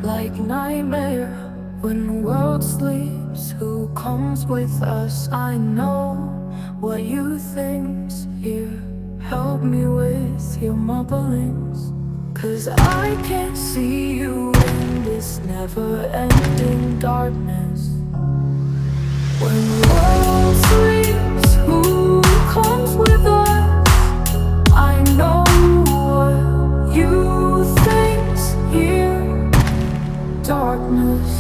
like nightmare. When the world sleeps, who comes with us? I know what you think's here. Help me with your mumblings, 'cause I can't see you in this never-ending darkness. When the world sleeps, who comes with us? I know what you think's here. Darkness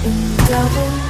in the devil.